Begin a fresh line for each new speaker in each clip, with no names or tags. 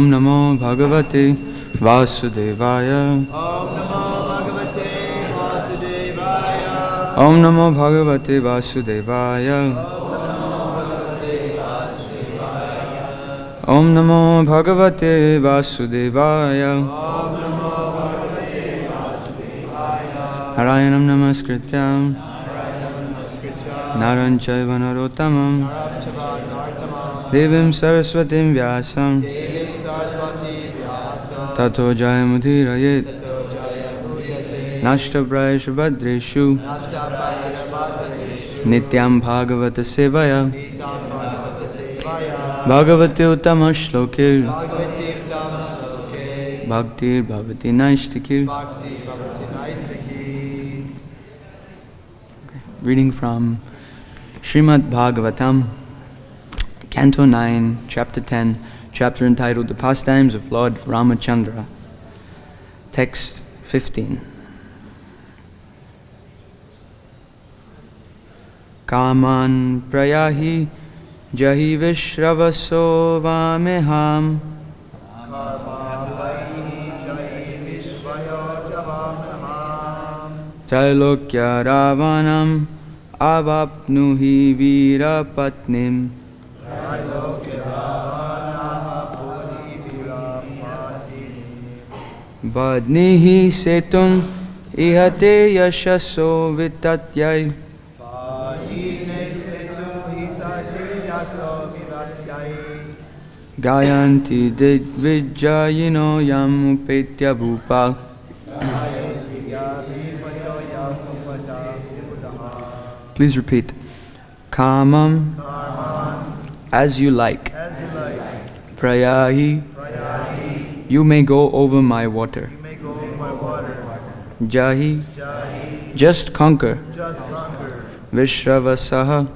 Om Namo Bhagavate Vasudevaya. Om Namo Bhagavate Vasudevaya. Om Namo Bhagavate Vasudevaya. Narayanam Namaskrityam Naran Chaiva Narottamam Devim Saraswatim Vyasam Tato Jayamudhirayet Nashtaprayashu Bhadreshu Nityam Bhagavata Sevaya Bhagavate Uttama Shlokir Bhaktir Bhavati Naishtakir. Reading from Srimad Bhagavatam, Canto 9, Chapter 10, chapter entitled The Pastimes of Lord Ramachandra. Text 15. Kaman prayahi jahi vishravaso vameham Trailokya Ravanam Avapnuhi Virapatnim Badnihi Setun Ihate Yashaso Vitatyai Gayanti Didvijayino Yam Upetya Bhupa. Please repeat. Kamam, as you like. Prayahi, you may go over my water. Jahi, just conquer. Vishravasaha,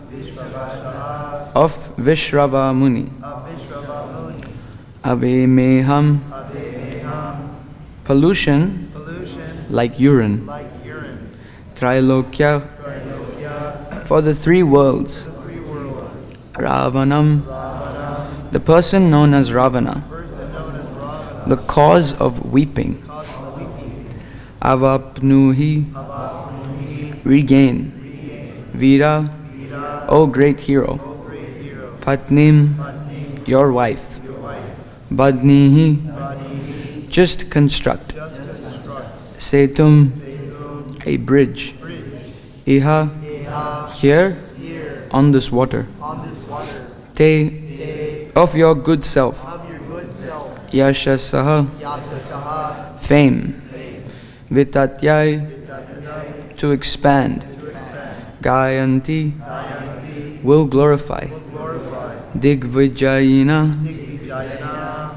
of Vishrava Muni. Avemeham, pollution, like urine. Trailokya, for the three worlds. Ravanam, the person known as Ravana, the cause of weeping. Avapnuhi, regain. Vira, O great hero. Patnim, your wife. Badnihi, just construct. Setum, a bridge. Iha, here, on this water. Te, of your good self. Yashasaha, fame. Vitatyai, to expand. Gayanti, will glorify. Digvijayina,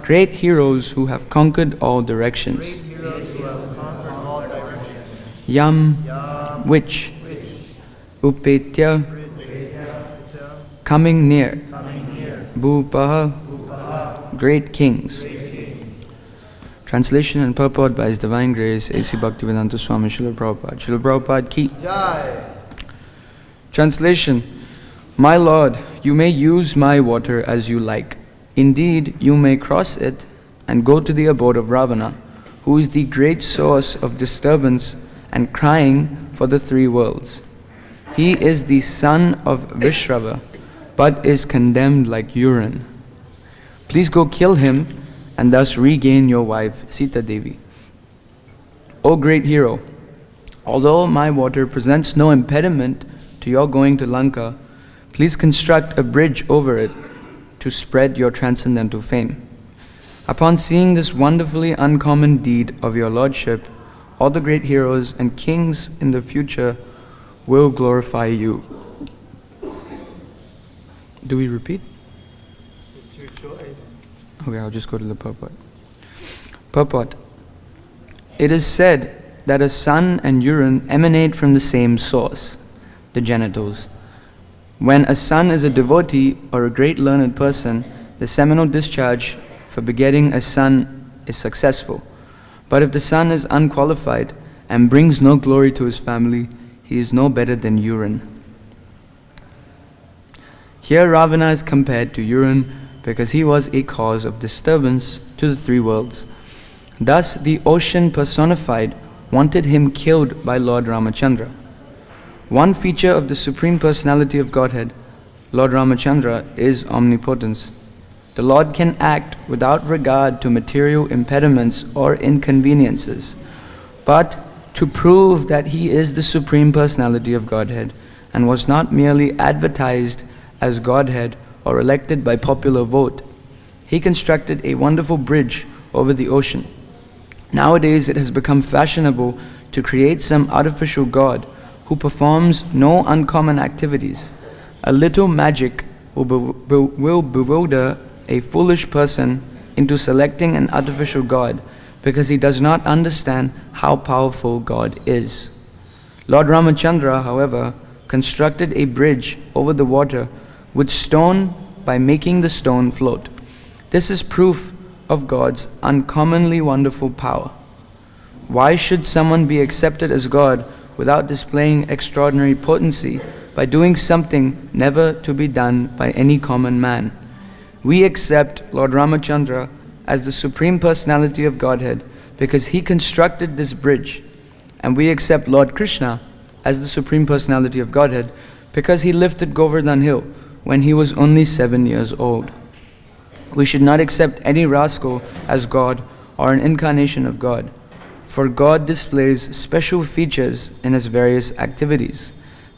great heroes who have conquered all directions. Yam, which. Upetya, coming near. Bhupaha, great kings. Translation and purport by His Divine Grace A.C. Bhaktivedanta Swami Srila Prabhupada. Srila Prabhupada ki. Translation. My Lord, you may use my water as you like. Indeed, you may cross it and go to the abode of Ravana, who is the great source of disturbance and crying for the three worlds. He is the son of Vishrava, but is condemned like urine. Please go kill him and thus regain your wife, Sita Devi. O great hero, although my water presents no impediment to your going to Lanka, please construct a bridge over it to spread your transcendental fame. Upon seeing this wonderfully uncommon deed of your lordship, all the great heroes and kings in the future will glorify you. Do we repeat?
It's your choice.
Okay, I'll just go to the purport. Purport. It is said that a sun and urine emanate from the same source, the genitals. When a son is a devotee or a great learned person, the seminal discharge for begetting a son is successful. But if the son is unqualified and brings no glory to his family, he is no better than urine. Here Ravana is compared to urine because he was a cause of disturbance to the three worlds. Thus, the ocean personified wanted him killed by Lord Ramachandra. One feature of the Supreme Personality of Godhead, Lord Ramachandra, is omnipotence. The Lord can act without regard to material impediments or inconveniences, but to prove that he is the Supreme Personality of Godhead and was not merely advertised as Godhead or elected by popular vote, he constructed a wonderful bridge over the ocean. Nowadays it has become fashionable to create some artificial god who performs no uncommon activities. A little magic will bewilder a foolish person into selecting an artificial god because he does not understand how powerful God is. Lord Ramachandra, however, constructed a bridge over the water with stone by making the stone float. This is proof of God's uncommonly wonderful power. Why should someone be accepted as God without displaying extraordinary potency by doing something never to be done by any common man? We accept Lord Ramachandra as the Supreme Personality of Godhead because he constructed this bridge, and we accept Lord Krishna as the Supreme Personality of Godhead because he lifted Govardhan Hill when he was only 7 years old. We should not accept any rascal as God or an incarnation of God, for God displays special features in his various activities.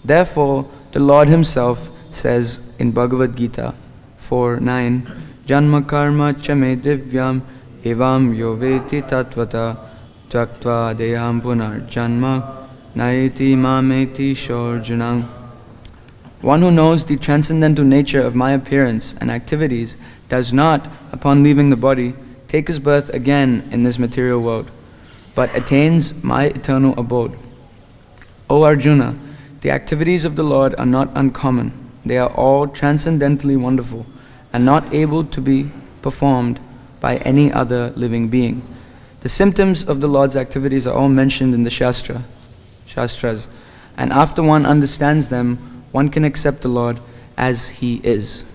Therefore, the Lord himself says in Bhagavad-Gita 4:9, Janma karma chame divyam evam yo veti tatvata tyaktva deham punar janma naeti mameti shorjunam. One who knows the transcendental nature of my appearance and activities does not, upon leaving the body, take his birth again in this material world, but attains my eternal abode. O Arjuna, the activities of the Lord are not uncommon. They are all transcendently wonderful and not able to be performed by any other living being. The symptoms of the Lord's activities are all mentioned in the Shastras, and after one understands them, one can accept the Lord as he is.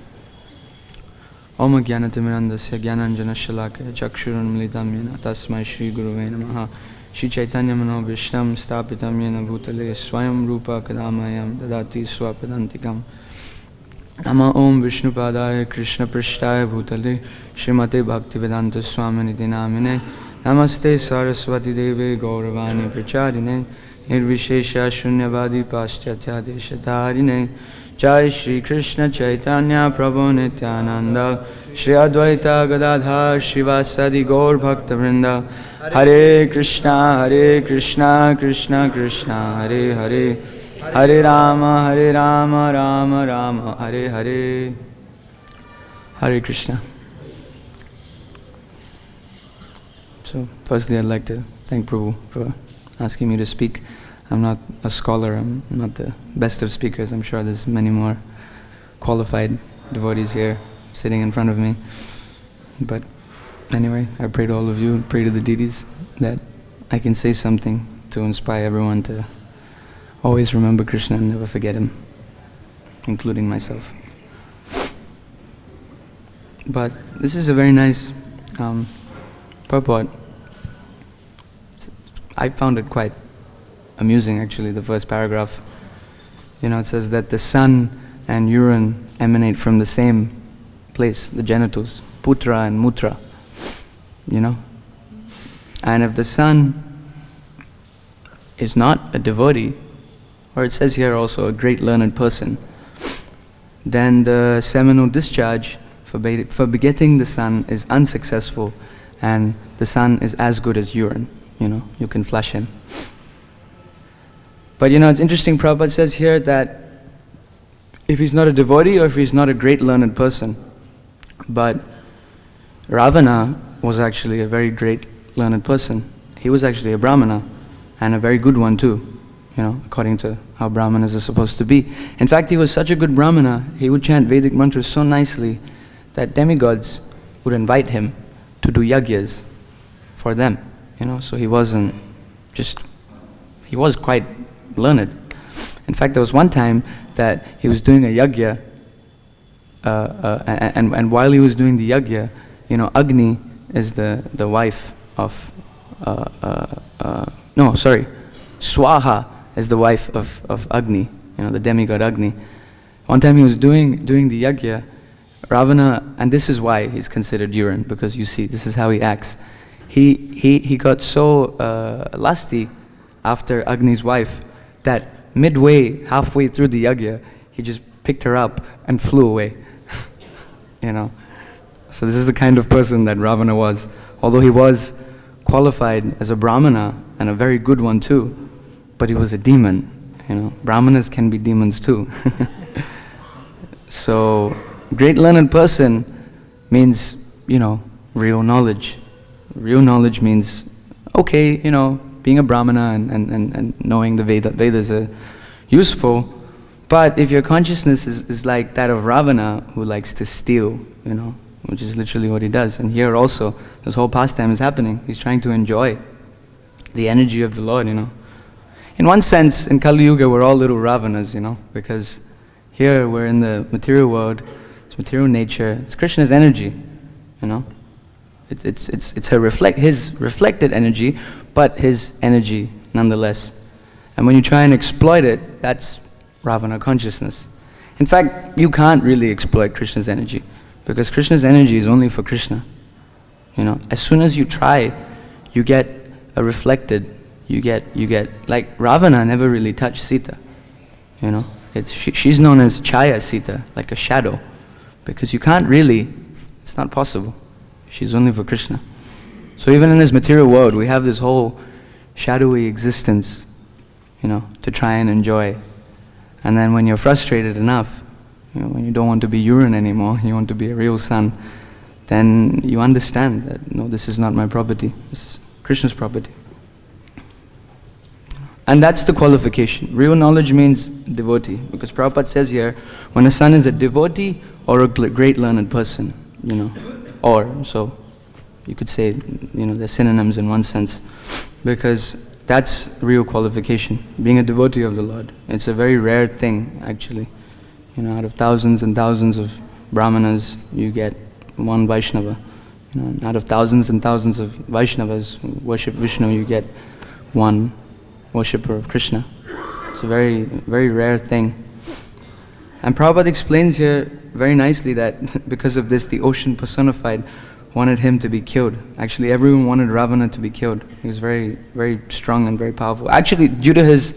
Om Jnanatimirandasya Jnananjana Shalakaya Chakshurun Militam Yena Tasmai Shri Guruve Namaha Shri Chaitanya Mano Vishnam Stapitam Yena Bhutale Swayam Rupa Kadamayam Dadati Swapadantikam Nama Om Vishnupadaya Krishna Prishtaya Bhutale Srimate Bhaktivedanta Swamini Namine Namaste Saraswati Deve Gauravani Pracharine Nirvishesha Shunyavadi Paschatya Deshatarine Jai Shri Krishna Chaitanya Prabhu Nityananda Shri Advaita Gadadhar Shivasadi Gaur Bhakta Vrinda Hare Krishna Krishna Krishna Hare Hare Hare Rama Rama Rama Hare Hare. Hare Krishna. So firstly I'd like to thank Prabhu for asking me to speak. I'm not a scholar, I'm not the best of speakers. I'm sure there's many more qualified devotees here sitting in front of me. But anyway, I pray to all of you, pray to the deities that I can say something to inspire everyone to always remember Krishna and never forget him, including myself. But this is a very nice purport. I found it quite amusing actually, the first paragraph. It says that the sun and urine emanate from the same place, the genitals, putra and mutra, And if the sun is not a devotee, or it says here also a great learned person, then the seminal discharge for begetting the sun is unsuccessful, and the sun is as good as urine. You can flush him. But it's interesting, Prabhupada says here that if he's not a devotee or if he's not a great learned person, but Ravana was actually a very great learned person. He was actually a Brahmana, and a very good one too, according to how Brahmanas are supposed to be. In fact, he was such a good Brahmana, he would chant Vedic mantras so nicely that demigods would invite him to do yagyas for them. So he wasn't just, he was quite learned. In fact, there was one time that he was doing a yagya and while he was doing the yajna, Agni is the wife of, Swaha is the wife of Agni, the demigod Agni. One time he was doing the yajna, Ravana, and this is why he's considered urine, because you see, this is how he acts. He got so lusty after Agni's wife that halfway through the yajna, he just picked her up and flew away. So this is the kind of person that Ravana was. Although he was qualified as a Brahmana, and a very good one too, but he was a demon. Brahmanas can be demons too. So, great learned person means, real knowledge. Real knowledge means, okay, being a Brahmana and knowing the Vedas are useful, but if your consciousness is like that of Ravana, who likes to steal, which is literally what he does. And here also, this whole pastime is happening. He's trying to enjoy the energy of the Lord, In one sense, in Kali Yuga, we're all little Ravanas, because here we're in the material world, it's material nature, it's Krishna's energy, It's his reflected energy, but his energy nonetheless. And when you try and exploit it, that's Ravana consciousness. In fact, you can't really exploit Krishna's energy, because Krishna's energy is only for Krishna. As soon as you try, you get a reflected, you get like Ravana never really touched Sita. She's known as Chaya Sita, like a shadow, because you can't really, it's not possible. She's only for Krishna. So even in this material world, we have this whole shadowy existence, to try and enjoy. And then when you're frustrated enough, when you don't want to be urine anymore, you want to be a real sun, then you understand that, no, this is not my property, this is Krishna's property. And that's the qualification. Real knowledge means devotee, because Prabhupada says here, when a son is a devotee or a great learned person, so you could say, they're synonyms in one sense, because that's real qualification, being a devotee of the Lord. It's a very rare thing, actually. Out of thousands and thousands of Brahmanas, you get one Vaishnava. Out of thousands and thousands of Vaishnavas who worship Vishnu, you get one worshipper of Krishna. It's a very, very rare thing. And Prabhupada explains here very nicely that because of this, the ocean personified wanted him to be killed. Actually, everyone wanted Ravana to be killed. He was very, very strong and very powerful. Actually, due to his,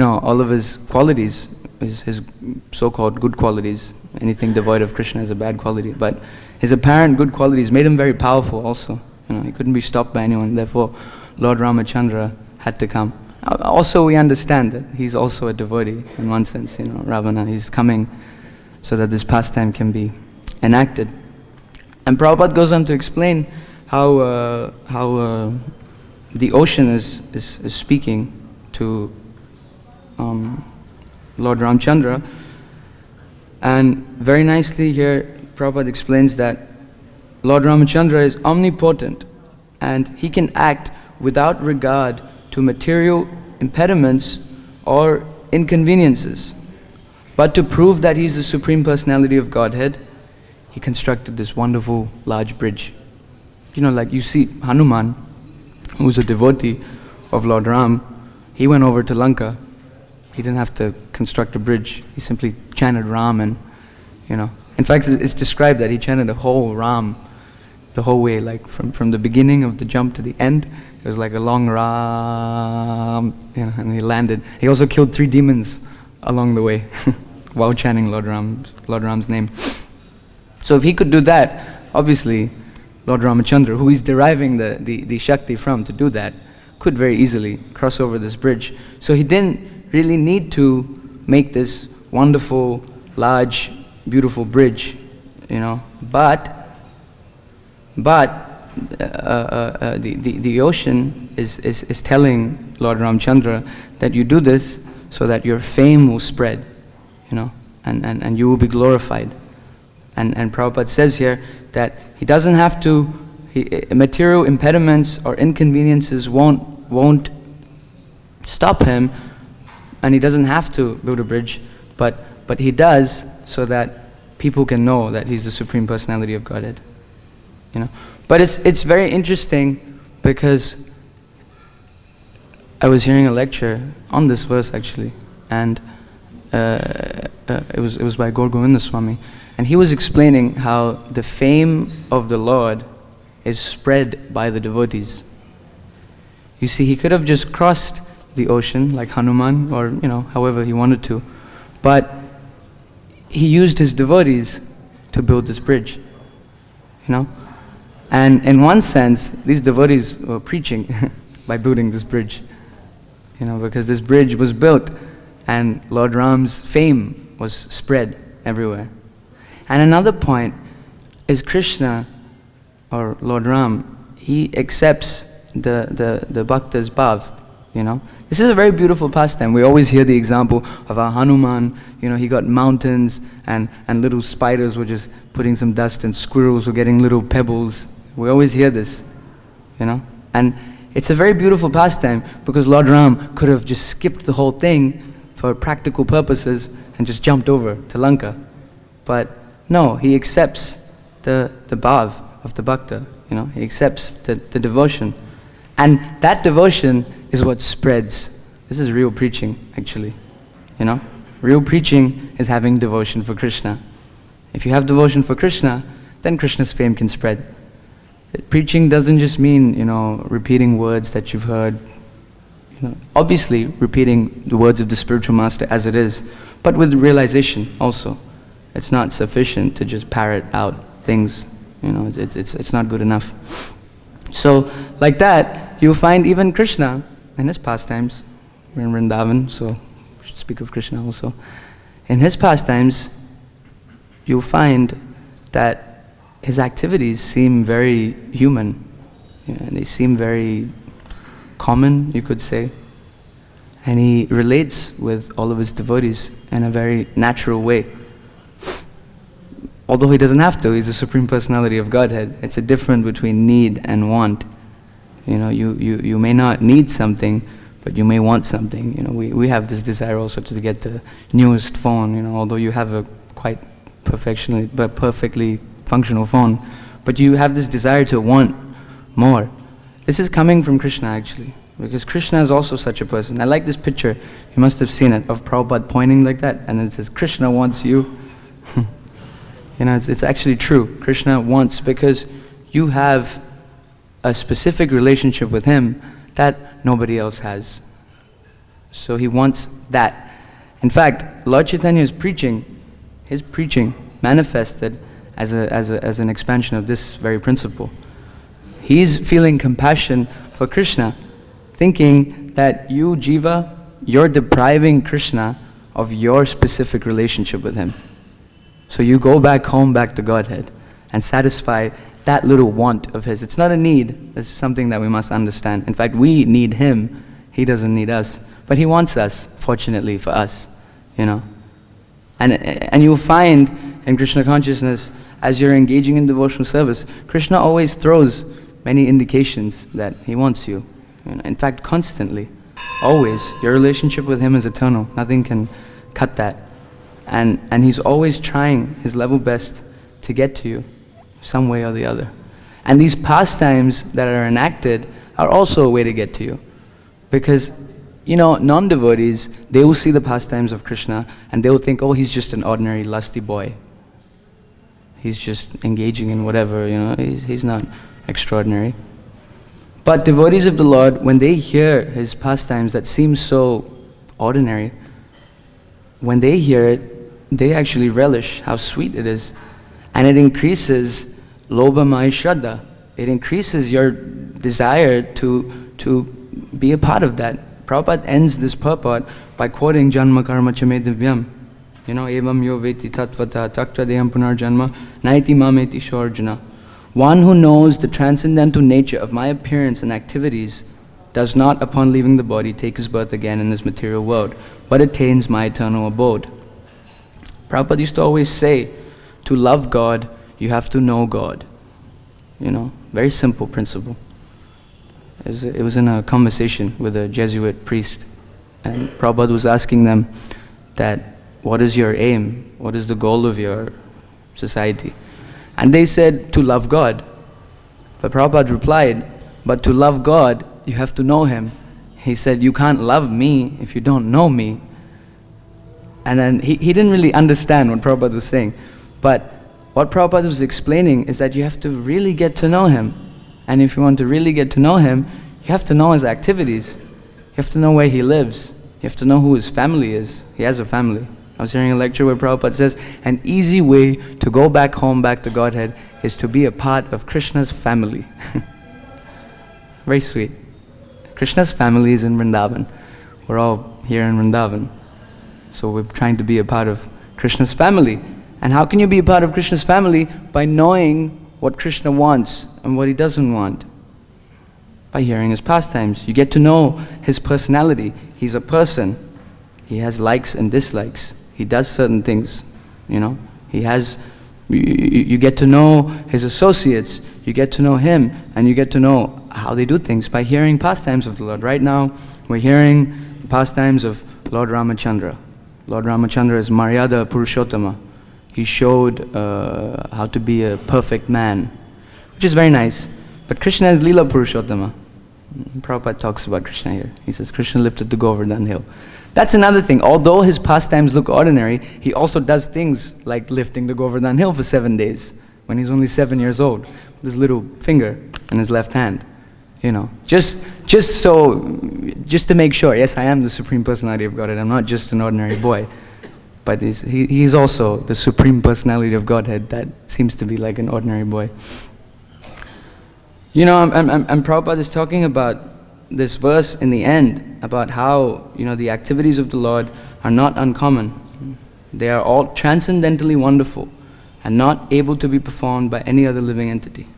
all of his qualities, his so-called good qualities, anything devoid of Krishna is a bad quality, but his apparent good qualities made him very powerful also. He couldn't be stopped by anyone, therefore Lord Ramachandra had to come. Also, we understand that he's also a devotee in one sense, Ravana. He's coming so that this pastime can be enacted. And Prabhupada goes on to explain how the ocean is speaking to Lord Ramchandra. And very nicely here, Prabhupada explains that Lord Ramachandra is omnipotent and he can act without regard to material impediments or inconveniences. But to prove that he's the Supreme Personality of Godhead, he constructed this wonderful large bridge. Like you see Hanuman, who's a devotee of Lord Ram, he went over to Lanka. He didn't have to construct a bridge. He simply chanted Ram and, In fact, it's described that he chanted a whole Ram the whole way, like from the beginning of the jump to the end. It was like a long Ram, and he landed. He also killed 3 demons along the way while chanting Lord Ram's name. So if he could do that, obviously Lord Ramachandra, who he's deriving the Shakti from to do that, could very easily cross over this bridge. So he didn't really need to make this wonderful, large, beautiful bridge, But the ocean is telling Lord Ramchandra that you do this so that your fame will spread, and you will be glorified. And Prabhupada says here that he doesn't have to, material impediments or inconveniences won't stop him, and he doesn't have to build a bridge, but he does so that people can know that he's the Supreme Personality of Godhead. You know? But it's very interesting because I was hearing a lecture on this verse actually, and it was by Gaur Govinda Swami, and he was explaining how the fame of the Lord is spread by the devotees. You see, he could have just crossed the ocean like Hanuman, or however he wanted to, but he used his devotees to build this bridge. And in one sense, these devotees were preaching by building this bridge. Because this bridge was built and Lord Ram's fame was spread everywhere. And another point is Krishna, or Lord Ram, he accepts the bhakta's bhav. This is a very beautiful pastime. We always hear the example of our Hanuman. He got mountains and little spiders were just putting some dust, and squirrels were getting little pebbles. We always hear this, and it's a very beautiful pastime because Lord Ram could have just skipped the whole thing for practical purposes and just jumped over to Lanka. But no, he accepts the bhav of the bhakta, he accepts the devotion. And that devotion is what spreads. This is real preaching, actually. Real preaching is having devotion for Krishna. If you have devotion for Krishna, then Krishna's fame can spread. Preaching doesn't just mean, repeating words that you've heard. Obviously, repeating the words of the spiritual master as it is, but with realization also. It's not sufficient to just parrot out things. It's not good enough. So, like that, you'll find even Krishna in his pastimes. We're in Vrindavan, so we should speak of Krishna also. In his pastimes, you'll find that his activities seem very human, and they seem very common, you could say. And he relates with all of his devotees in a very natural way. Although he doesn't have to, he's the Supreme Personality of Godhead. It's a difference between need and want. You may not need something, but you may want something. We have this desire also to get the newest phone, although you have a quite perfectly functional phone, but you have this desire to want more. This is coming from Krishna actually, because Krishna is also such a person. I like this picture, you must have seen it, of Prabhupada pointing like that, and it says, Krishna wants you. It's actually true. Krishna wants, because you have a specific relationship with him that nobody else has. So he wants that. In fact, Lord Chaitanya's preaching, his preaching manifested as an expansion of this very principle. He's feeling compassion for Krishna, thinking that you, Jiva, you're depriving Krishna of your specific relationship with him. So you go back home, back to Godhead, and satisfy that little want of his. It's not a need, it's something that we must understand. In fact, we need him, he doesn't need us. But he wants us, fortunately for us, And you'll find in Krishna consciousness, as you're engaging in devotional service, Krishna always throws many indications that he wants you. In fact, constantly, always. Your relationship with him is eternal. Nothing can cut that. And he's always trying his level best to get to you, some way or the other. And these pastimes that are enacted are also a way to get to you. Because, non-devotees, they will see the pastimes of Krishna and they will think, oh, he's just an ordinary lusty boy. He's just engaging in whatever, he's not extraordinary. But devotees of the Lord, when they hear his pastimes that seem so ordinary, when they hear it, they actually relish how sweet it is. And it increases lobha maya shraddha. It increases your desire to be a part of that. Prabhupada ends this purport by quoting Janma karma chame divyam. Evam yo veti tatvata takta deyam punar janma naiti mameti shorjuna. One who knows the transcendental nature of my appearance and activities does not, upon leaving the body, take his birth again in this material world, but attains my eternal abode. Prabhupada used to always say, to love God, you have to know God. Very simple principle. It was in a conversation with a Jesuit priest, and Prabhupada was asking them that, what is your aim? What is the goal of your society. And they said, to love God. But Prabhupada replied, but to love God, you have to know Him. He said, you can't love me if you don't know me. And then he didn't really understand what Prabhupada was saying. But what Prabhupada was explaining is that you have to really get to know Him. And if you want to really get to know Him, you have to know His activities. You have to know where He lives. You have to know who His family is. He has a family. I was hearing a lecture where Prabhupada says, an easy way to go back home, back to Godhead, is to be a part of Krishna's family. Very sweet. Krishna's family is in Vrindavan. We're all here in Vrindavan. So we're trying to be a part of Krishna's family. And how can you be a part of Krishna's family? By knowing what Krishna wants and what He doesn't want. By hearing His pastimes. You get to know His personality. He's a person. He has likes and dislikes. He does certain things, He has, you get to know His associates. You get to know Him, and you get to know how they do things by hearing pastimes of the Lord. Right now, we're hearing the pastimes of Lord Ramachandra. Lord Ramachandra is Maryada Purushottama. He showed how to be a perfect man, which is very nice. But Krishna is Leela Purushottama. Prabhupada talks about Krishna here. He says, Krishna lifted the Govardhan hill. That's another thing. Although His pastimes look ordinary, He also does things like lifting the Govardhan hill for 7 days when He's only 7 years old, with His little finger in His left hand. Just to make sure, yes, I am the Supreme Personality of Godhead. I'm not just an ordinary boy. But he's also the Supreme Personality of Godhead that seems to be like an ordinary boy. And Prabhupada is talking about this verse in the end, about how, the activities of the Lord are not uncommon. They are all transcendentally wonderful and not able to be performed by any other living entity.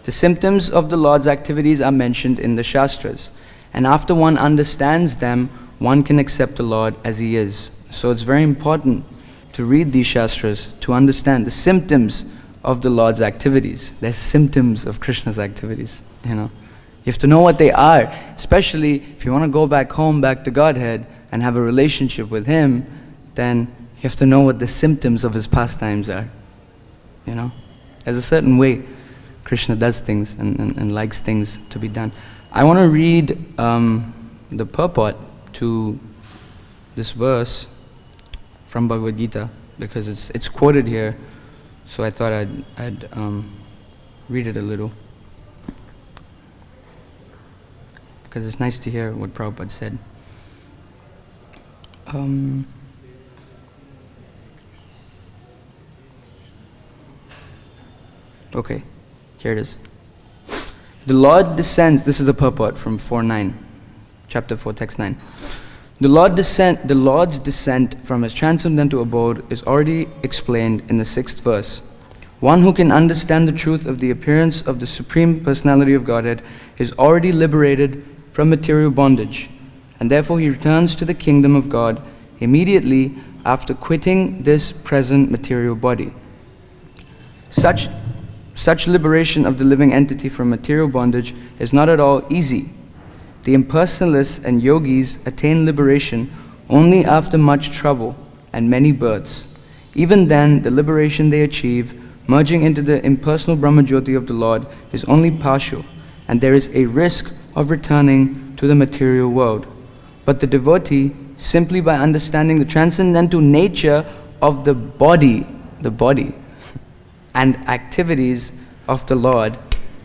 The symptoms of the Lord's activities are mentioned in the Shastras, and after one understands them, one can accept the Lord as He is. So it's very important to read these Shastras to understand the symptoms of the Lord's activities. They're symptoms of Krishna's activities, You have to know what they are, especially if you want to go back home, back to Godhead, and have a relationship with Him, then you have to know what the symptoms of His pastimes are. There's a certain way Krishna does things and likes things to be done. I want to read the purport to this verse from Bhagavad-Gita because it's quoted here, so I thought I'd read it a little because it's nice to hear what Prabhupada said. Okay. Here it is. The Lord descends, this is the purport from 4.9, chapter 4, text 9. The Lord's descent from His transcendental abode is already explained in the 6th verse. One who can understand the truth of the appearance of the Supreme Personality of Godhead is already liberated from material bondage, and therefore he returns to the kingdom of God immediately after quitting this present material body. Such liberation of the living entity from material bondage is not at all easy. The impersonalists and yogis attain liberation only after much trouble and many births. Even then, the liberation they achieve, merging into the impersonal Brahmajyoti of the Lord, is only partial, and there is a risk of returning to the material world. But the devotee, simply by understanding the transcendental nature of the body, and activities of the Lord,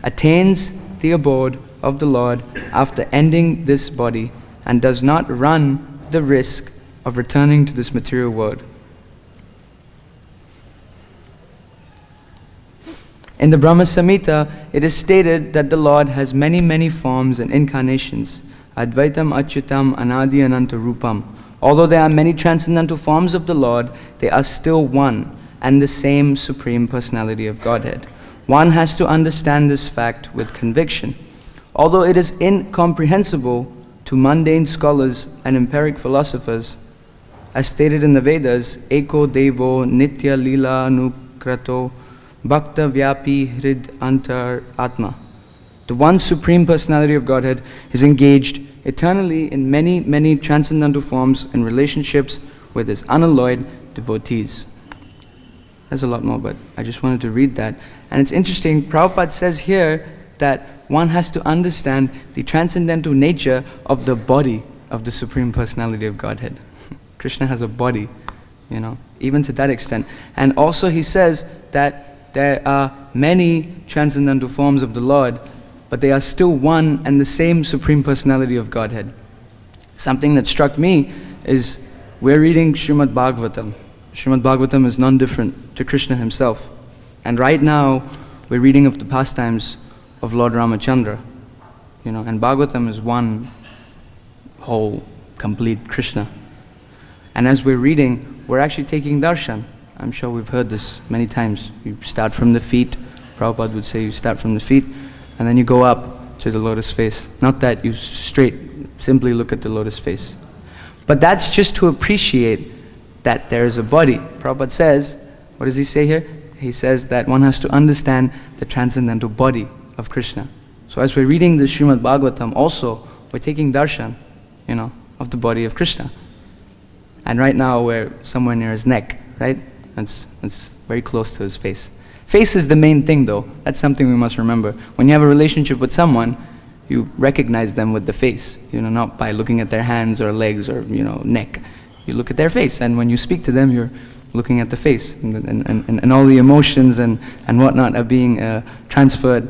attains the abode of the Lord after ending this body, and does not run the risk of returning to this material world. In the Brahma Samhita, it is stated that the Lord has many, many forms and incarnations. Advaitam Achyutam Anadi Ananta Rupam. Although there are many transcendental forms of the Lord, they are still one and the same Supreme Personality of Godhead. One has to understand this fact with conviction. Although it is incomprehensible to mundane scholars and empiric philosophers, as stated in the Vedas, Eko Devo Nitya Lila Nukrato Bhakta Vyapi Hrid Antar Atma. The one Supreme Personality of Godhead is engaged eternally in many, many transcendental forms and relationships with His unalloyed devotees. There's a lot more, but I just wanted to read that. And it's interesting, Prabhupada says here that one has to understand the transcendental nature of the body of the Supreme Personality of Godhead. Krishna has a body, even to that extent. And also he says that there are many transcendental forms of the Lord, but they are still one and the same Supreme Personality of Godhead. Something that struck me is we're reading Srimad Bhagavatam. Srimad Bhagavatam is none different to Krishna himself. And right now, we're reading of the pastimes of Lord Ramachandra. And Bhagavatam is one whole, complete Krishna. And as we're reading, we're actually taking darshan. I'm sure we've heard this many times. You start from the feet. Prabhupada would say you start from the feet, and then you go up to the lotus face. Not that you simply look at the lotus face. But that's just to appreciate that there is a body. Prabhupada says, what does he say here? He says that one has to understand the transcendental body of Krishna. So as we're reading the Srimad Bhagavatam, also, we're taking darshan, of the body of Krishna. And right now we're somewhere near his neck, right? It's very close to his face. Face is the main thing though. That's something we must remember. When you have a relationship with someone, you recognize them with the face, not by looking at their hands or legs or, neck. You look at their face, and when you speak to them, you're looking at the face, and all the emotions and whatnot are being transferred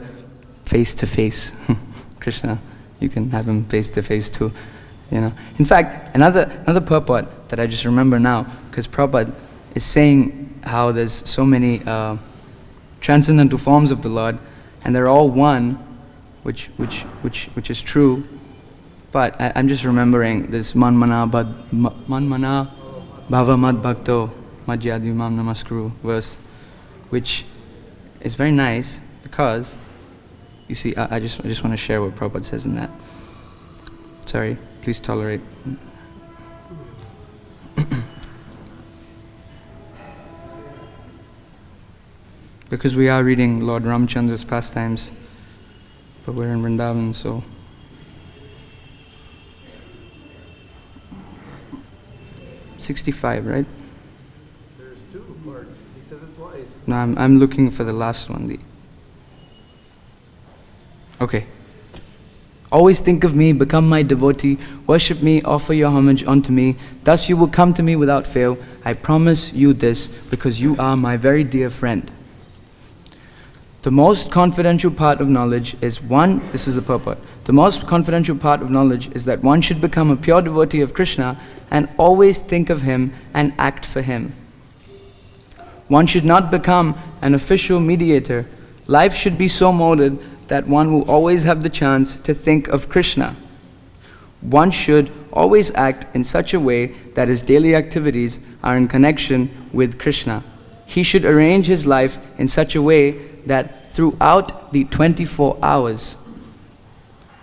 face to face. Krishna, you can have him face to face too. In fact, another purport that I just remember now, because Prabhupada is saying how there's so many transcendental forms of the Lord, and they're all one, which is true. But I'm just remembering this manmana bhava mad bhakto madhyadi mam namaskuru verse, which is very nice because, you see, I just want to share what Prabhupada says in that. Sorry, please tolerate. Because we are reading Lord Ramachandra's pastimes, but we're in Vrindavan, so. $65, right?
There's two parts. He says it twice.
No, I'm looking for the last one. Okay. Always think of me, become my devotee, worship me, offer your homage unto me. Thus you will come to me without fail. I promise you this, because you are my very dear friend. The most confidential part of knowledge is this is the purport. The most confidential part of knowledge is that one should become a pure devotee of Krishna and always think of him and act for him. One should not become an official mediator. Life should be so molded that one will always have the chance to think of Krishna. One should always act in such a way that his daily activities are in connection with Krishna. He should arrange his life in such a way that throughout the 24 hours,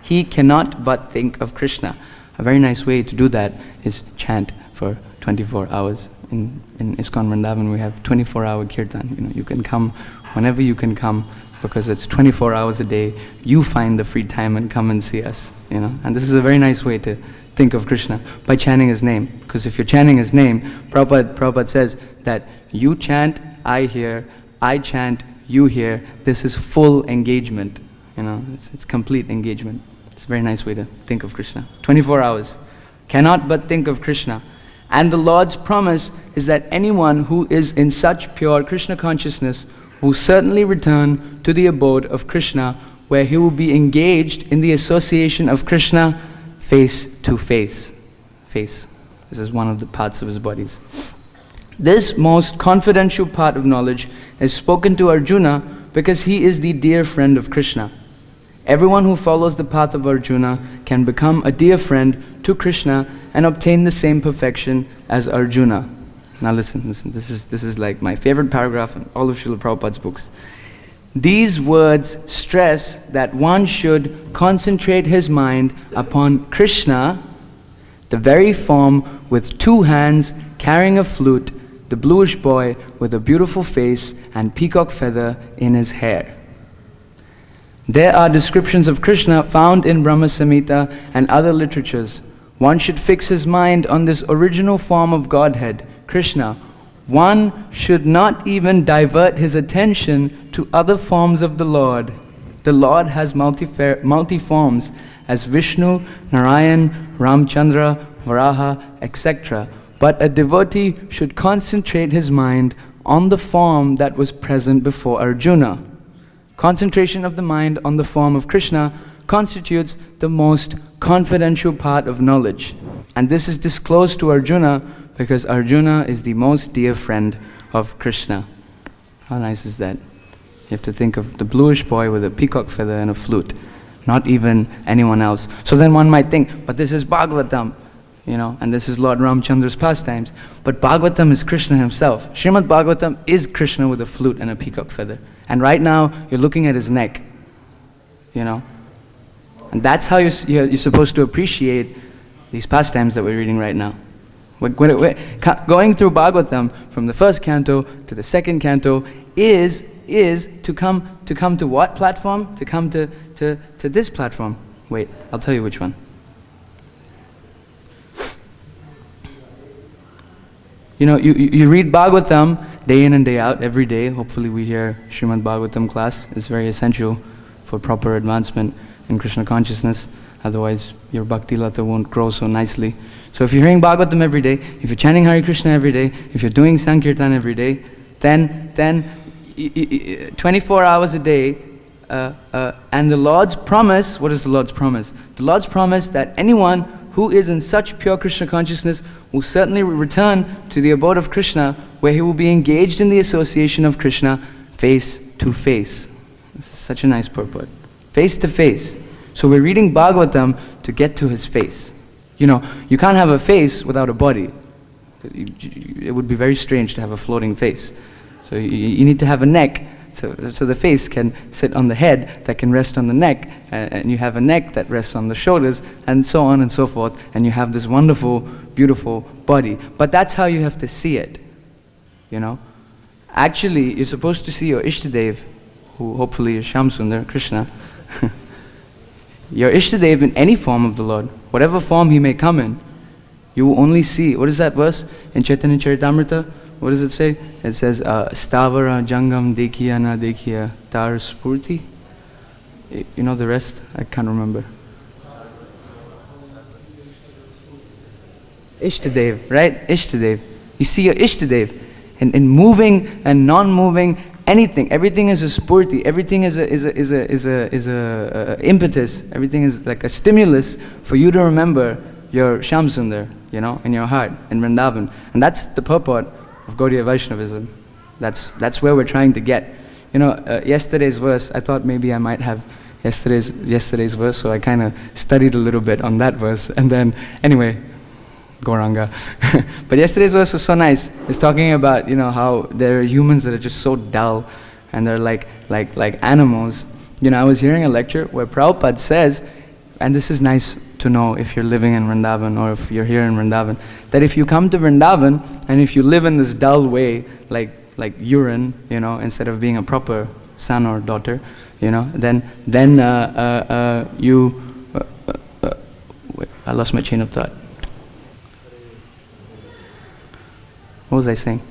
he cannot but think of Krishna. A very nice way to do that is chant for 24 hours. In ISKCON Vrindavan, we have 24-hour kirtan. You can come whenever you can come, because it's 24 hours a day. You find the free time and come and see us. And this is a very nice way to think of Krishna, by chanting his name. Because if you're chanting his name, Prabhupada says that you chant, I hear, I chant, you hear. This is full engagement. It's complete engagement. It's a very nice way to think of Krishna. 24 hours. Cannot but think of Krishna. And the Lord's promise is that anyone who is in such pure Krishna consciousness will certainly return to the abode of Krishna, where he will be engaged in the association of Krishna face to face. Face. This is one of the parts of his bodies. This most confidential part of knowledge is spoken to Arjuna because he is the dear friend of Krishna. Everyone who follows the path of Arjuna can become a dear friend to Krishna and obtain the same perfection as Arjuna. Now listen, this is like my favorite paragraph in all of Srila Prabhupada's books. These words stress that one should concentrate his mind upon Krishna, the very form with two hands carrying a flute, the bluish boy with a beautiful face and peacock feather in his hair. There are descriptions of Krishna found in Brahma Samhita and other literatures. One should fix his mind on this original form of Godhead, Krishna, one should not even divert his attention to other forms of the Lord. The Lord has multi forms as Vishnu, Narayan, Ramchandra, Varaha, etc. But a devotee should concentrate his mind on the form that was present before Arjuna. Concentration of the mind on the form of Krishna constitutes the most confidential part of knowledge. And this is disclosed to Arjuna because Arjuna is the most dear friend of Krishna. How nice is that? You have to think of the bluish boy with a peacock feather and a flute, not even anyone else. So then one might think, but this is Bhagavatam, and this is Lord Ramchandra's pastimes. But Bhagavatam is Krishna himself. Srimad Bhagavatam is Krishna with a flute and a peacock feather. And right now, you're looking at his neck, And that's how you're supposed to appreciate these pastimes that we're reading right now. We're going through Bhagavatam from the first canto to the second canto is to come to what platform? To come to this platform. Wait, I'll tell you which one. You read Bhagavatam day in and day out, every day. Hopefully we hear Srimad Bhagavatam class. It's very essential for proper advancement in Krishna consciousness. Otherwise, your bhakti lata won't grow so nicely. So if you're hearing Bhagavatam every day, if you're chanting Hare Krishna every day, if you're doing Sankirtan every day, then 24 hours a day, and the Lord's promise, what is the Lord's promise? The Lord's promise that anyone who is in such pure Krishna consciousness will certainly return to the abode of Krishna, where he will be engaged in the association of Krishna face to face. This is such a nice purport. Face to face. So we're reading Bhagavatam to get to his face. You can't have a face without a body. It would be very strange to have a floating face. So you need to have a neck, so the face can sit on the head, that can rest on the neck, and you have a neck that rests on the shoulders, and so on and so forth, and you have this wonderful, beautiful body. But that's how you have to see it, Actually, you're supposed to see your Ishtadev, who hopefully is Shamsundar, Krishna. Your Ishtadev in any form of the Lord, whatever form he may come in, you will only see. What is that verse in Chaitanya Charitamrita? What does it say? It says, Stavara Jangam Dekhiya Na Dekhiya Tar Spurti. You know the rest? I can't remember. Ishtadev, right? Ishtadev. You see your Ishtadev in moving and non-moving. Anything, everything is a spurti. Everything is a impetus. Everything is like a stimulus for you to remember your Shamsundar, in your heart, in Vrindavan. And that's the purport of Gaudiya Vaishnavism. That's where we're trying to get. Yesterday's verse, I thought maybe I might have yesterday's verse, so I kind of studied a little bit on that verse, and then, anyway, Gauranga. But yesterday's verse was so nice. It's talking about, how there are humans that are just so dull, and they're like animals. I was hearing a lecture where Prabhupada says, and this is nice to know if you're living in Vrindavan or if you're here in Vrindavan, that if you come to Vrindavan and if you live in this dull way, like urine, instead of being a proper son or daughter, then you. Wait, I lost my chain of thought. What was I saying?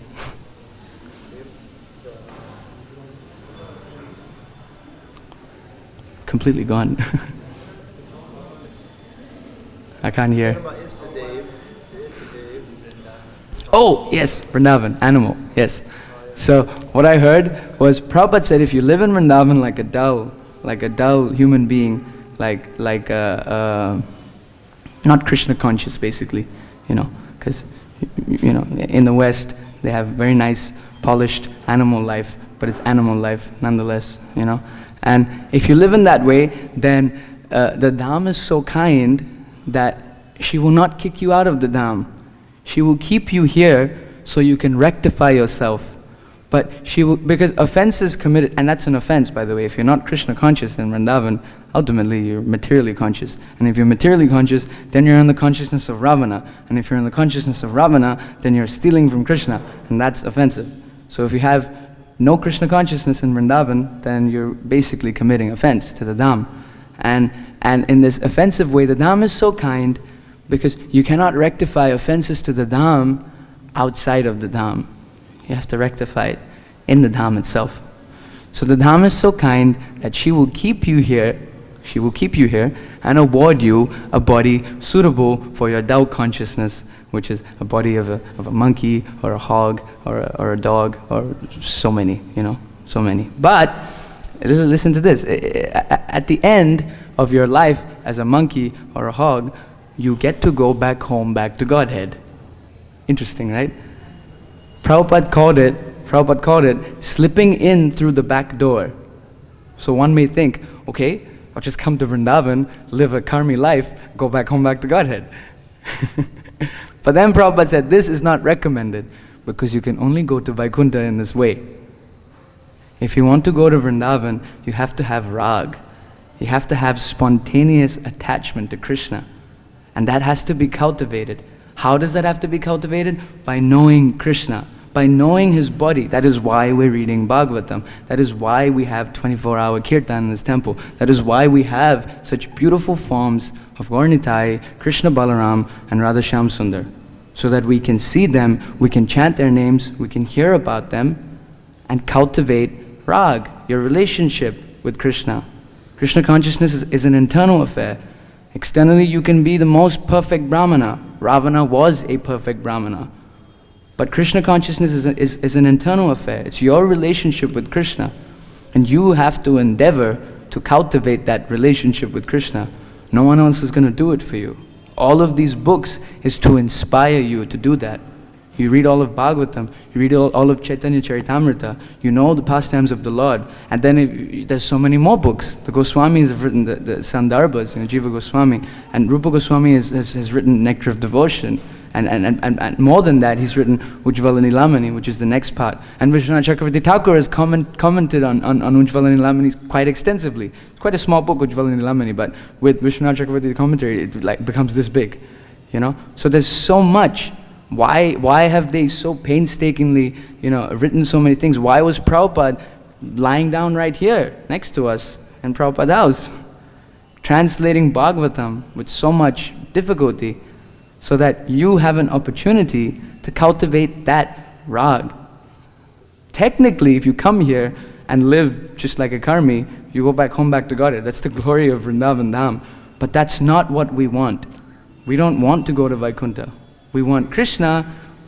Completely gone. I can't hear. Oh, yes, Vrindavan, animal, yes. So what I heard was Prabhupada said if you live in Vrindavan like a dull human being, not Krishna conscious basically, because in the West they have very nice polished animal life, but it's animal life nonetheless, And if you live in that way, then the Dham is so kind that she will not kick you out of the Dham. She will keep you here so you can rectify yourself. But she will, because offenses committed, and that's an offense, by the way. If you're not Krishna conscious in Vrindavan, ultimately you're materially conscious. And if you're materially conscious, then you're in the consciousness of Ravana. And if you're in the consciousness of Ravana, then you're stealing from Krishna, and that's offensive. So if you have no Krishna consciousness in Vrindavan, then you're basically committing offense to the Dham. And in this offensive way, the Dham is so kind because you cannot rectify offenses to the Dham outside of the Dham. You have to rectify it in the Dham itself. So the Dham is so kind that she will keep you here. She will keep you here and award you a body suitable for your Tao consciousness, which is a body of a monkey or a hog or a dog or so many, so many. But listen to this. At the end of your life as a monkey or a hog, you get to go back home, back to Godhead. Interesting, right? Prabhupada called it slipping in through the back door. So one may think, okay, I'll just come to Vrindavan, live a karmi life, go back home, back to Godhead. But then Prabhupada said, this is not recommended because you can only go to Vaikuntha in this way. If you want to go to Vrindavan, you have to have rag. You have to have spontaneous attachment to Krishna. And that has to be cultivated. How does that have to be cultivated? By knowing Krishna, by knowing his body. That is why we're reading Bhagavatam. That is why we have 24-hour kirtan in this temple. That is why we have such beautiful forms of Gaur Nitai, Krishna Balaram, and Radha Shyam Sundar. So that we can see them, we can chant their names, we can hear about them, and cultivate rag, your relationship with Krishna. Krishna consciousness is an internal affair. Externally, you can be the most perfect Brahmana. Ravana was a perfect Brahmana. But Krishna consciousness is an internal affair. It's your relationship with Krishna. And you have to endeavor to cultivate that relationship with Krishna. No one else is going to do it for you. All of these books is to inspire you to do that. You read all of Bhagavatam, you read all of Chaitanya Charitamrita, you know the pastimes of the Lord, and then there's so many more books. The Goswamis have written the Sandarbhas, Jiva Goswami, and Rupa Goswami has written Nectar of Devotion, and more than that, he's written Ujjvala Nilamani, which is the next part. And Vishwanath Chakravarti Thakur has commented on Ujjvala Nilamani quite extensively. It's quite a small book, Ujjvala Nilamani, but with Vishwanath Chakravarti commentary, it becomes this big, So there's so much. Why have they so painstakingly, written so many things? Why was Prabhupada lying down right here next to us in Prabhupada's house, translating Bhagavatam with so much difficulty, so that you have an opportunity to cultivate that rag? Technically, if you come here and live just like a karmi, you go back home, back to Godhead. That's the glory of Vrindavan Dham. But that's not what we want. We don't want to go to Vaikuntha. We want Krishna,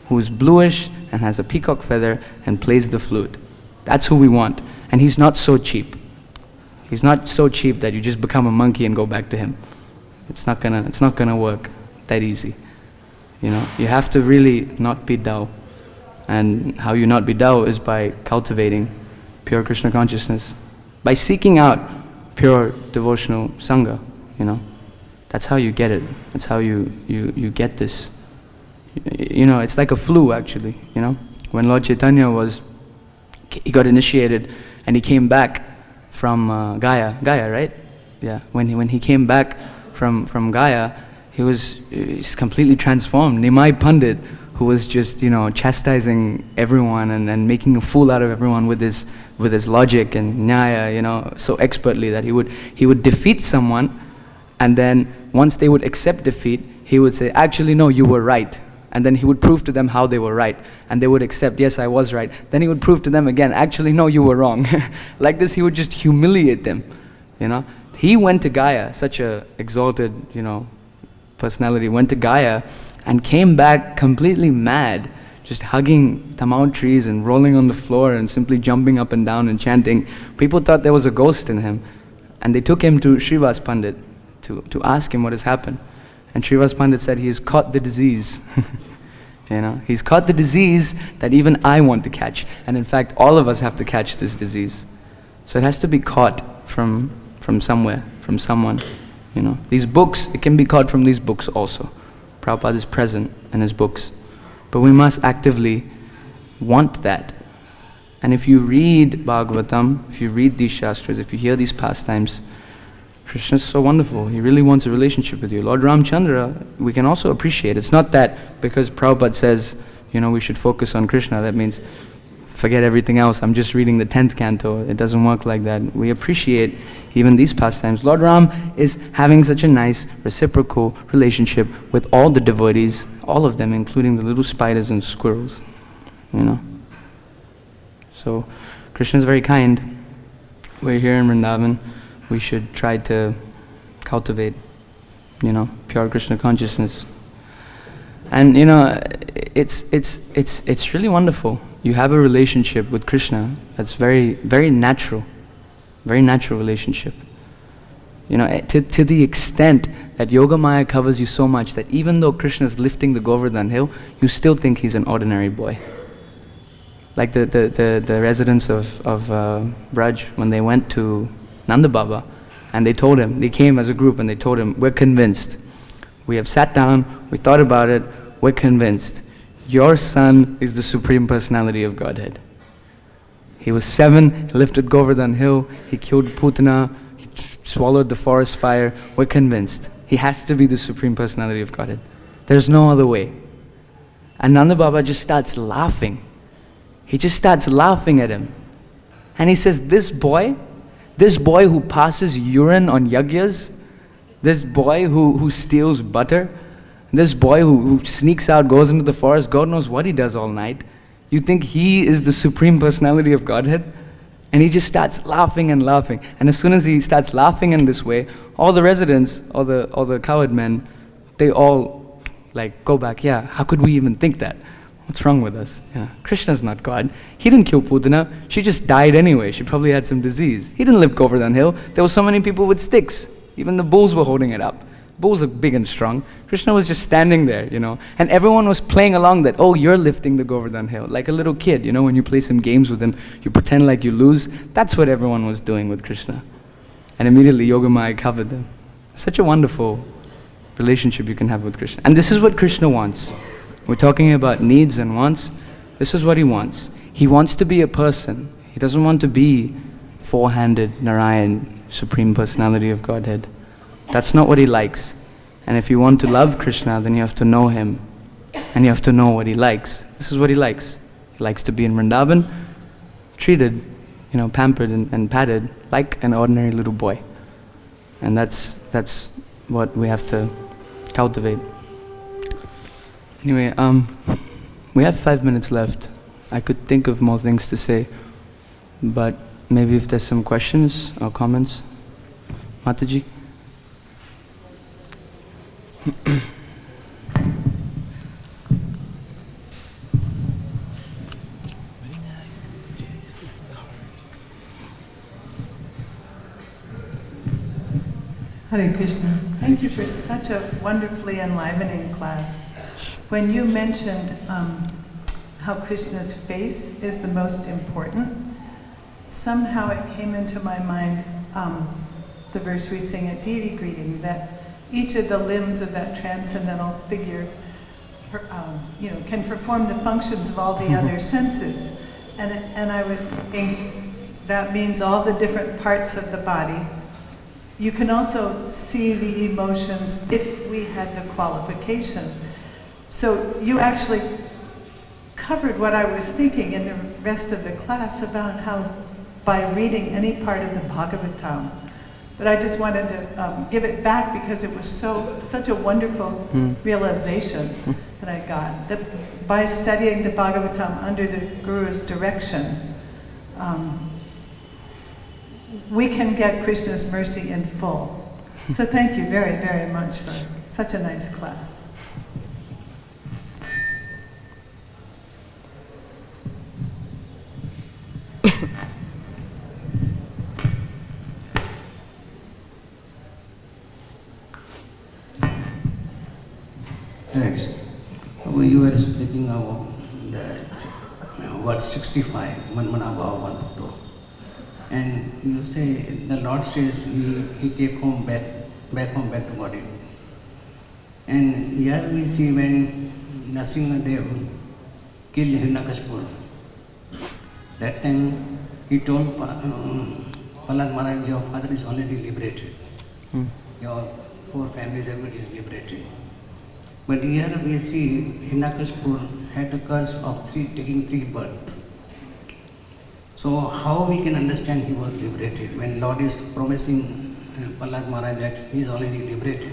who's bluish and has a peacock feather and plays the flute. That's who we want. And he's not so cheap. He's not so cheap that you just become a monkey and go back to him. It's not gonna work that easy. You have to really not be Tao. And how you not be Tao is by cultivating pure Krishna consciousness. By seeking out pure devotional Sangha, That's how you get it. That's how you get this. It's like a flu actually, When Lord Chaitanya he got initiated and he came back from Gaya, right? Yeah, when he came back from Gaya, he's completely transformed. Nimai Pandit, who was just, chastising everyone and making a fool out of everyone with his logic and nyaya, so expertly that he would defeat someone, and then once they would accept defeat, he would say, actually no, you were right. And then he would prove to them how they were right. And they would accept, yes, I was right. Then he would prove to them again, actually, no, you were wrong. Like this, he would just humiliate them, He went to Gaya, such a exalted, personality, went to Gaya and came back completely mad, just hugging tamau trees and rolling on the floor and simply jumping up and down and chanting. People thought there was a ghost in him. And they took him to Srivas Pandit to ask him what has happened. And Srivas Pandit said he has caught the disease. He's caught the disease that even I want to catch. And in fact, all of us have to catch this disease. So it has to be caught from somewhere, from someone. These books, it can be caught from these books also. Prabhupada is present in his books. But we must actively want that. And if you read Bhagavatam, if you read these Shastras, if you hear these pastimes, Krishna is so wonderful. He really wants a relationship with you. Lord Ramchandra, we can also appreciate. It's not that because Prabhupada says, we should focus on Krishna, that means forget everything else. I'm just reading the 10th canto. It doesn't work like that. We appreciate even these pastimes. Lord Ram is having such a nice reciprocal relationship with all the devotees, all of them, including the little spiders and squirrels. So Krishna is very kind. We're here in Vrindavan. We should try to cultivate, pure Krishna consciousness. And it's really wonderful. You have a relationship with Krishna that's very, very natural relationship. To the extent that Yoga Maya covers you so much that even though Krishna is lifting the Govardhan hill, you still think he's an ordinary boy. Like the residents of Braj, when they went to Nanda Baba, and they told him, they came as a group and they told him, we're convinced. We have sat down, we thought about it, we're convinced. Your son is the Supreme Personality of Godhead. He was 7, he lifted Govardhan hill, he killed Putana, he swallowed the forest fire. We're convinced. He has to be the Supreme Personality of Godhead. There's no other way. And Nanda Baba just starts laughing. He just starts laughing at him. And he says, this boy who passes urine on yagyas, this boy who steals butter, this boy who sneaks out, goes into the forest, God knows what he does all night, you think he is the Supreme Personality of Godhead? And he just starts laughing and laughing. And as soon as he starts laughing in this way, all the residents, all the cowherd men, they all go back, yeah, how could we even think that? What's wrong with us? Yeah, Krishna's not God. He didn't kill Putana. She just died anyway. She probably had some disease. He didn't live Govardhan hill. There were so many people with sticks. Even the bulls were holding it up. Bulls are big and strong. Krishna was just standing there, And everyone was playing along that, oh, you're lifting the Govardhan hill. Like a little kid, when you play some games with him, you pretend like you lose. That's what everyone was doing with Krishna. And immediately Yogamaya covered them. Such a wonderful relationship you can have with Krishna. And this is what Krishna wants. We're talking about needs and wants. This is what he wants. He wants to be a person. He doesn't want to be four-handed Narayan, Supreme Personality of Godhead. That's not what he likes. And if you want to love Krishna, then you have to know him. And you have to know what he likes. This is what he likes. He likes to be in Vrindavan, treated, pampered and patted like an ordinary little boy. And that's what we have to cultivate. Anyway, we have 5 minutes left. I could think of more things to say, but maybe if there's some questions or comments. Mataji?
Hare Krishna. Thank you for such a wonderfully enlivening class. When you mentioned how Krishna's face is the most important, somehow it came into my mind the verse we sing at deity greeting, that each of the limbs of that transcendental figure can perform the functions of all the other senses. And I was thinking that means all the different parts of the body. You can also see the emotions if we had the qualification. So you actually covered what I was thinking in the rest of the class about how by reading any part of the Bhagavatam, but I just wanted to give it back because it was such a wonderful realization that I got. That by studying the Bhagavatam under the Guru's direction, we can get Krishna's mercy in full. So thank you very, very much for such a nice class.
Thanks. When you were speaking about that verse 65, Manmana Bhava, and you say the Lord says he take home back home back to body. And here we see when Narasimha killed Hiranyakashipu, that time he told Prahlad Maharaj, your father is already liberated. Your poor families, everybody is liberated. But here we see Hiranyakashipu had a curse of taking 3 births. So how we can understand he was liberated when Lord is promising Prahlad Maharaj that he is already liberated?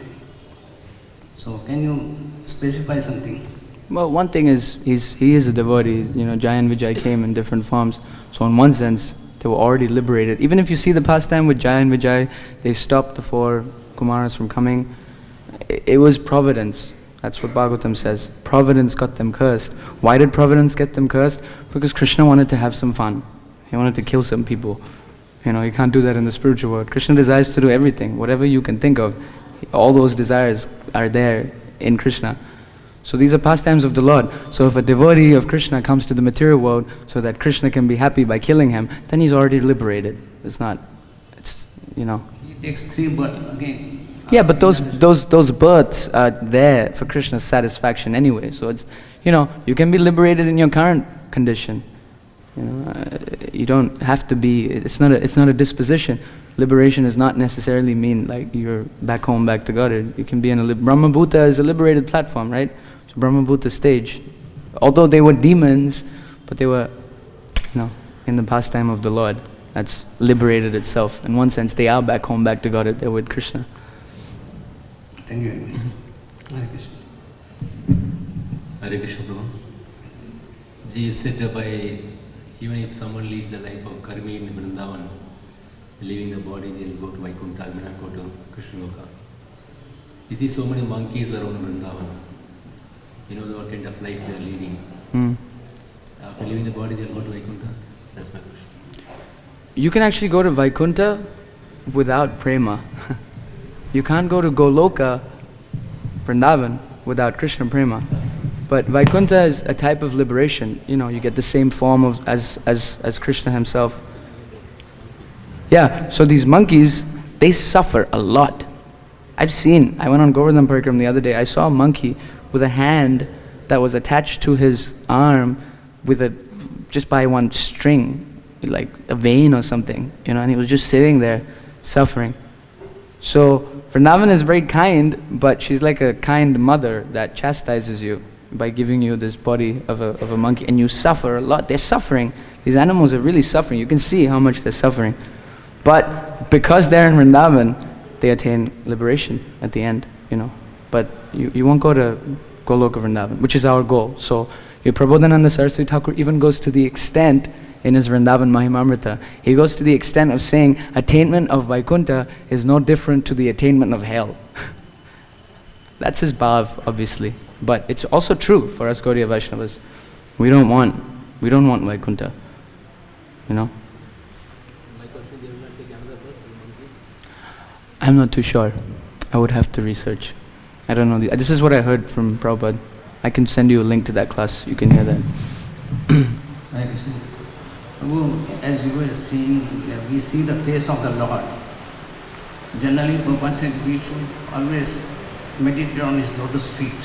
So can you specify something?
Well, one thing is, he is a devotee. Jai and Vijay came in different forms. So in one sense, they were already liberated. Even if you see the pastime with Jai and Vijay, they stopped the 4 Kumaras from coming. It was providence. That's what Bhagavatam says. Providence got them cursed. Why did providence get them cursed? Because Krishna wanted to have some fun. He wanted to kill some people. You can't do that in the spiritual world. Krishna desires to do everything. Whatever you can think of, all those desires are there in Krishna. So these are pastimes of the Lord. So if a devotee of Krishna comes to the material world so that Krishna can be happy by killing him, then he's already liberated. He
takes 3 births again.
Yeah, but those births are there for Krishna's satisfaction anyway. So it's, you can be liberated in your current condition. You don't have to be. It's not a disposition. Liberation does not necessarily mean like you're back home, back to Godhead. You can be in Brahma Bhuta is a liberated platform, right? So Brahma Bhuta stage. Although they were demons, but they were, in the pastime of the Lord. That's liberated itself. In one sense, they are back home, back to Godhead. They're with Krishna.
Thank you very much. Hare Krishna.
Hare Krishna, Prabhu. You said even if someone leads the life of Karmi in Vrindavan, leaving the body, they'll go to Vaikuntha, may not go to Krishna Loka. You see so many monkeys around Vrindavan. What kind of life they're leading. After leaving the body, they'll go to Vaikuntha. That's my question.
You can actually go to Vaikuntha without prema. You can't go to Goloka, Vrindavan, without Krishna prema. But Vaikuntha is a type of liberation. You get the same form as Krishna himself. Yeah, so these monkeys, they suffer a lot. I went on Govardhan Parikram the other day, I saw a monkey with a hand that was attached to his arm just by one string, like a vein or something, and he was just sitting there suffering. So Vrindavan is very kind, but she's like a kind mother that chastises you by giving you this body of a monkey, and you suffer a lot. They're suffering. These animals are really suffering. You can see how much they're suffering. But because they're in Vrindavan, they attain liberation at the end, But you won't go to Goloka Vrindavan, which is our goal. So Prabodhananda Saraswati Thakur even goes to the extent in his Vrindavan Mahimamrita, he goes to the extent of saying attainment of Vaikuntha is no different to the attainment of hell. That's his bhav, obviously. But it's also true for us Gaudiya Vaishnavas. We don't want Vaikuntha,
My question, they will not take another birth for the monkeys?
I'm not too sure. I would have to research. I don't know. This is what I heard from Prabhupada. I can send you a link to that class. You can hear that.
Hare Krishna. Prabhu, as you were saying, we see the face of the Lord. Generally, Prabhupada said we should always meditate on his lotus feet.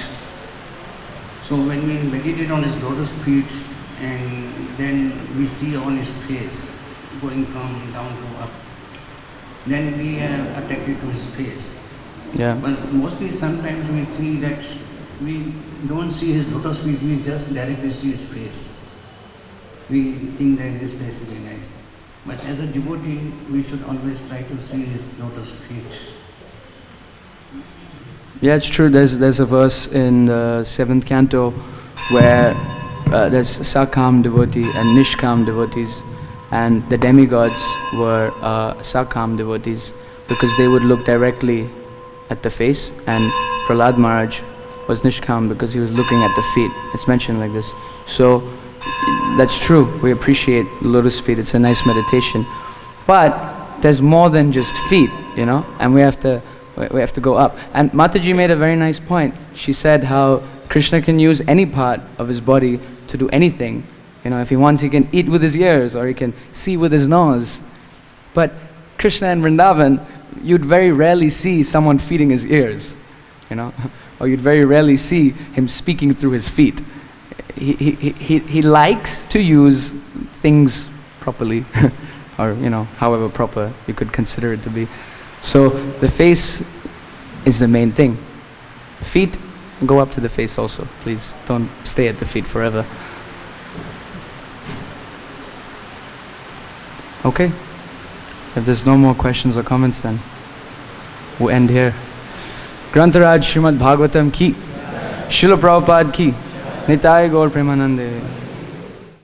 So when we meditate on his lotus feet, and then we see on his face going from down to up, then we are attracted to his face.
Yeah.
But mostly sometimes we see that we don't see his lotus feet, we just directly see his face. We think that his face is very nice. But as a devotee, we should always try to see his lotus feet.
Yeah, it's true. There's a verse in the 7th canto where there's Sakam devotee and Nishkam devotees, and the demigods were Sakam devotees because they would look directly at the face, and Prahlad Maharaj was Nishkam because he was looking at the feet. It's mentioned like this. So that's true. We appreciate lotus feet. It's a nice meditation. But there's more than just feet, and we have to go up. And Mataji made a very nice point. She said how Krishna can use any part of his body to do anything. If he wants, he can eat with his ears or he can see with his nose. But Krishna in Vrindavan, you'd very rarely see someone feeding his ears, or you'd very rarely see him speaking through his feet. He likes to use things properly, or however proper you could consider it to be. So the face is the main thing. Feet, go up to the face also, please. Don't stay at the feet forever. Okay. If there's no more questions or comments, then we'll end here. Grantaraj Srimad Bhagavatam ki, Srila Prabhupada ki. Nitai Gaur Premanande.